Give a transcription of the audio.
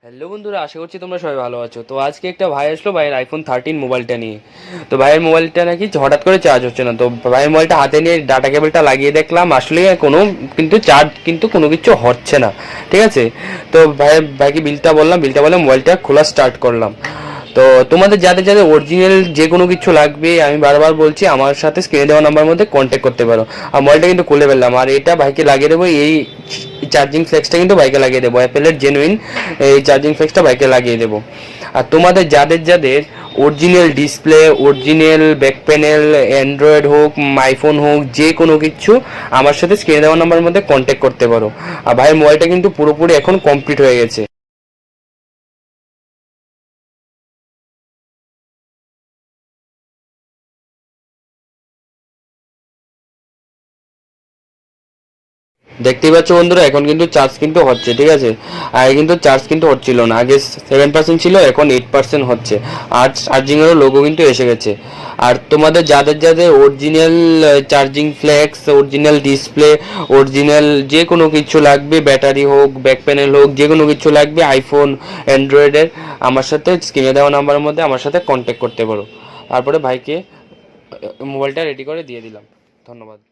Hello বন্ধুরা, আশা করছি তোমরা সবাই ভালো আছো। তো আজকে একটা ভাই আসলো ভাইয়ের আইফোন 13 মোবাইলটা নিয়ে। তো ভাইয়ের মোবাইলটা নাকি হঠাৎ করে চার্জ হচ্ছে না। তো ভাইয়ের মোবাইলটা হাতে নিয়ে ডাটা কেবলটা লাগিয়ে দেখলাম, আসলে কোনো কিছু হচ্ছে না। ঠিক আছে, তো ভাইকে বিলটা বললাম, বিলটা বলে মোবাইলটা খোলা স্টার্ট করলাম। তো তোমাদের যাদের যাদের অরিজিনাল যে কোনো কিছু লাগবে, আমি বারবার বলছি আমার সাথে স্ক্রিনে দেওয়া নাম্বার মধ্যে কন্ট্যাক্ট করতে পারো। আর মোবাইলটা কিন্তু খুলে ফেললাম, আর এটা ভাইকে লাগিয়ে দেবো। এই চার্জিং ফ্লেক্সটা কিন্তু বাইকে লাগিয়ে দেবো, অ্যাপেলের জেনুইন এই চার্জিং ফ্লেক্সটা বাইকে লাগিয়ে দেবো। আর তোমাদের যাদের যাদের original display, original back panel, Android হোক, আইফোন হোক, যে কোনো কিছু আমার সাথে স্ক্রিনে দেওয়া নাম্বারের মধ্যে কন্ট্যাক্ট করতে পারো। আর ভাইয়ের মোবাইলটা কিন্তু পুরোপুরি এখন কমপ্লিট হয়ে গেছে। দেখতেই পাচ্ছ বন্ধুরা, এখন কিন্তু চার্জ কিন্তু হচ্ছে। ঠিক আছে, আগে কিন্তু চার্জ কিন্তু হচ্ছিল না, আগে 7% ছিল, এখন 8% হচ্ছে। আর চার্জিংয়েরও লোগো কিন্তু এসে গেছে। আর তোমাদের যাদের যাদের original charging flex, original display, original যে কোনো কিছু লাগবে, ব্যাটারি হোক, ব্যাক প্যানেল হোক, যে কোনো কিছু লাগবে আইফোন, অ্যান্ড্রয়েডের, আমার সাথে স্ক্রিনে দেওয়া নাম্বারের মধ্যে আমার সাথে কন্ট্যাক্ট করতে পারো। তারপরে ভাইকে মোবাইলটা রেডি করে দিয়ে দিলাম। ধন্যবাদ।